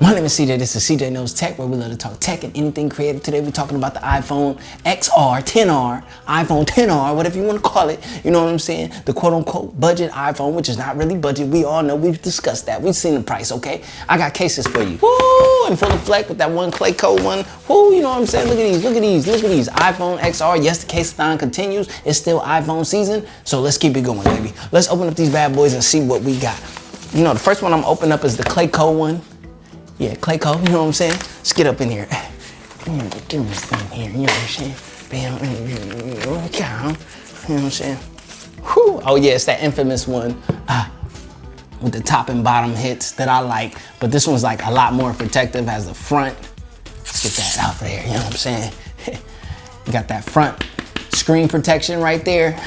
My name is CJ, this is CJ Knows Tech, where we love to talk tech and anything creative. Today we're talking about the iPhone XR, 10R, iPhone 10R, whatever you want to call it. You know what I'm saying? The quote unquote budget iPhone, which is not really budget. We all know, we've discussed that. We've seen the price, okay? I got cases for you. Woo! In full effect with that one clay coat one. Woo, you know what I'm saying? Look at these, look at these, look at these. iPhone XR, yes, the case-a-thon continues. It's still iPhone season, so let's keep it going, baby. Let's open up these bad boys and see what we got. You know, the first one I'm opening up is the clay coat one. Yeah, clay coat, you know what I'm saying? Let's get up in here. Give me this thing here, you know what I'm saying? Bam, you know what I'm saying? Whew. Oh yeah, it's that infamous one with the top and bottom hits that I like, but this one's like a lot more protective, has the front. Let's get that out there, you know what I'm saying? You got that front screen protection right there.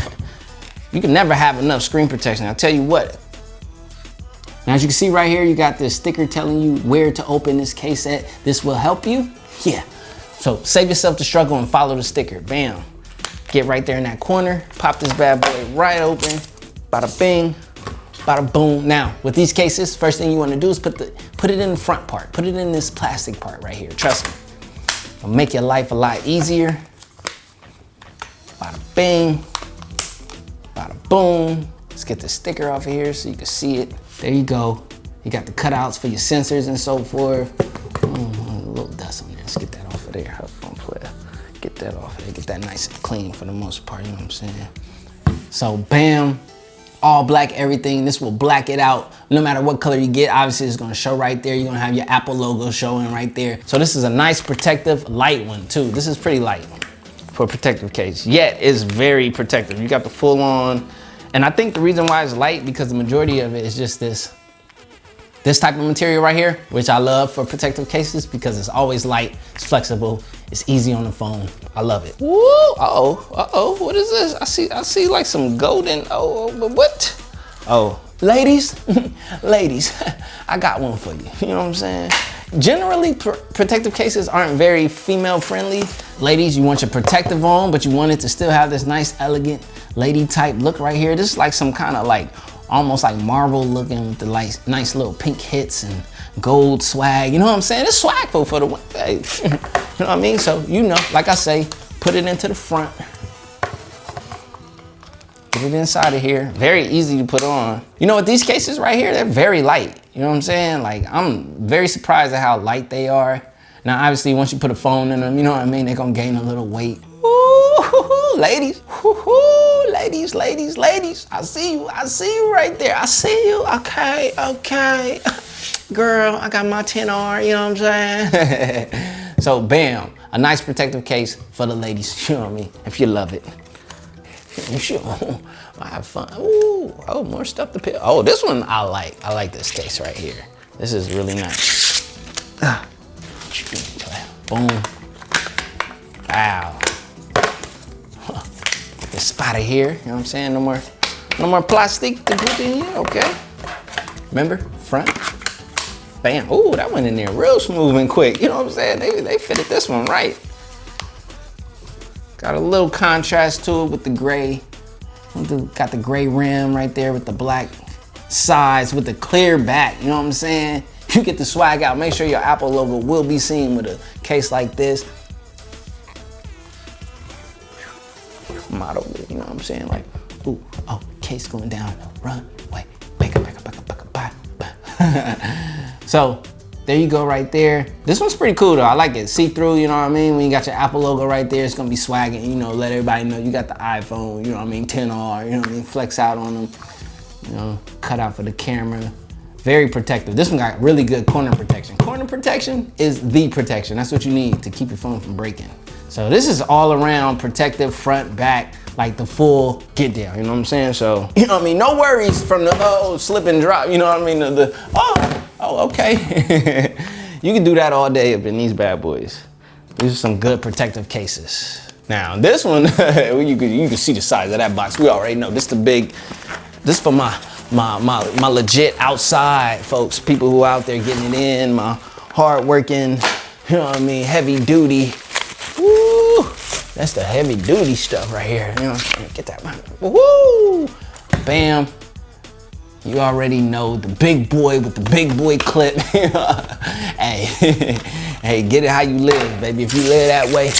You can never have enough screen protection, I'll tell you what. Now, as you can see right here, you got this sticker telling you where to open this case at. This will help you. Yeah. So save yourself the struggle and follow the sticker. Bam. Get right there in that corner. Pop this bad boy right open. Bada bing. Bada boom. Now, with these cases, first thing you want to do is put it in the front part. Put it in this plastic part right here. Trust me. It'll make your life a lot easier. Bada bing. Bada boom. Let's get the sticker off of here so you can see it. There you go. You got the cutouts for your sensors and so forth. A little dust on there. Let's get that off of there. Get that off of there. Get that nice and clean for the most part, you know what I'm saying? So bam, all black everything. This will black it out. No matter what color you get, obviously it's gonna show right there. You're gonna have your Apple logo showing right there. So this is a nice protective light one too. This is pretty light for a protective case. Yet it's very protective. You got the full on. And I think the reason why it's light, because the majority of it is just this type of material right here, which I love for protective cases because it's always light, it's flexible, it's easy on the phone. I love it. Woo! Uh-oh, what is this? I see like some golden, what? Oh, ladies, ladies, I got one for you. You know what I'm saying? Generally, protective cases aren't very female friendly. Ladies, you want your protective on, but you want it to still have this nice, elegant, lady type look right here. This is like some kind of like, almost like marble looking with the nice little pink hits and gold swag. You know what I'm saying? It's swagful for the one. Hey, you know what I mean? So, you know, like I say, put it into the front. Get it inside of here. Very easy to put on. You know what, these cases right here, they're very light. You know what I'm saying? Like, I'm very surprised at how light they are. Now, obviously, once you put a phone in them, you know what I mean? They're gonna gain a little weight. Ooh, ladies, ooh, ladies. I see you right there. I see you, okay. Girl, I got my 10R, you know what I'm saying? So, bam, a nice protective case for the ladies, you know what I mean? If you love it. You should. I have fun. Ooh, oh, more stuff to pick. Oh, this one I like. I like this case right here. This is really nice. Boom. Wow. This spot of here, you know what I'm saying? No more plastic to put in here, okay? Remember, front. Bam. Ooh, that went in there real smooth and quick. You know what I'm saying? They fitted this one right. Got a little contrast to it with the gray. Got the gray rim right there with the black sides with the clear back. You know what I'm saying? You get the swag out. Make sure your Apple logo will be seen with a case like this. Model, you know what I'm saying? Like, ooh, oh, case going down. Run, wait, back up. So, there you go right there. This one's pretty cool though. I like it. See-through, you know what I mean? When you got your Apple logo right there, it's gonna be swagging, you know, let everybody know you got the iPhone, you know what I mean, 10R, you know what I mean? Flex out on them, you know, cut out for the camera. Very protective. This one got really good corner protection. Corner protection is the protection. That's what you need to keep your phone from breaking. So this is all around protective, front, back, like the full get down, you know what I'm saying? So, you know what I mean? No worries from the slip and drop, you know what I mean? Oh, okay. You can do that all day up in these bad boys. These are some good protective cases. Now, this one, you can see the size of that box. We already know this this for my legit outside folks, people who out there getting it in, my hard working, you know what I mean, heavy duty. Woo! That's the heavy duty stuff right here. You know what I'm saying? Get that. Woo! Bam. You already know the big boy with the big boy clip. Hey, hey, get it how you live, baby. If you live that way,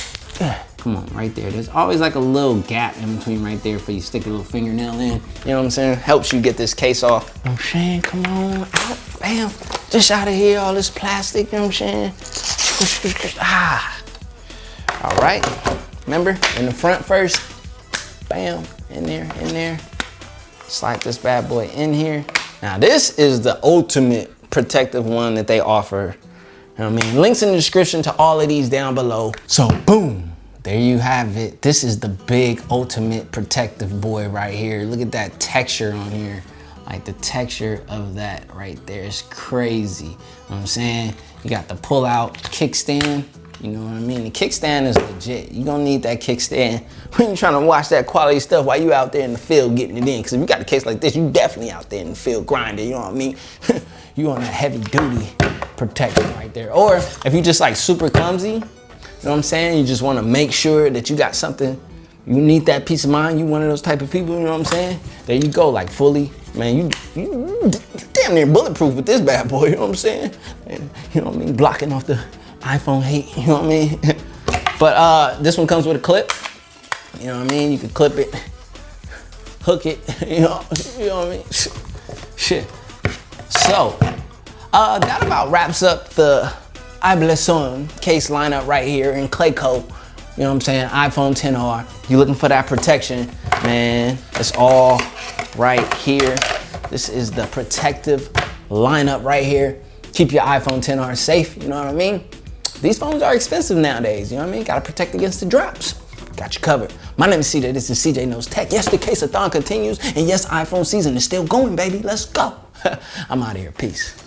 come on, right there. There's always like a little gap in between right there for you stick your little fingernail in. You know what I'm saying? Helps you get this case off. You know what I'm saying? Come on, out, bam. Just out of here, all this plastic, you know what I'm saying? Ah. All right, remember, in the front first. Bam, in there. Slide this bad boy in here. Now this is the ultimate protective one that they offer. You know what I mean? Links in the description to all of these down below. So boom, there you have it. This is the big ultimate protective boy right here. Look at that texture on here. Like the texture of that right there is crazy. You know what I'm saying? You got the pull out kickstand. You know what I mean? The kickstand is legit. You don't need that kickstand when you're trying to watch that quality stuff while you out there in the field getting it in. Because if you got a case like this, you definitely out there in the field grinding, you know what I mean? You on that heavy duty protector right there. Or if you just like super clumsy, you know what I'm saying? You just want to make sure that you got something, you need that peace of mind. You one of those type of people, you know what I'm saying? There you go, like fully, man, you damn near bulletproof with this bad boy, you know what I'm saying? You know what I mean? Blocking off the iPhone hate, you know what I mean? But this one comes with a clip. You know what I mean? You can clip it, hook it, you know what I mean? Shit. So, that about wraps up the Blason case lineup right here in clay coat. You know what I'm saying? iPhone XR. You looking for that protection, man, it's all right here. This is the protective lineup right here. Keep your iPhone XR safe, you know what I mean? These phones are expensive nowadays, you know what I mean? Gotta protect against the drops. Got you covered. My name is CJ, this is CJ Knows Tech. Yes, the case-a-thon continues, and yes, iPhone season is still going, baby. Let's go. I'm out of here, peace.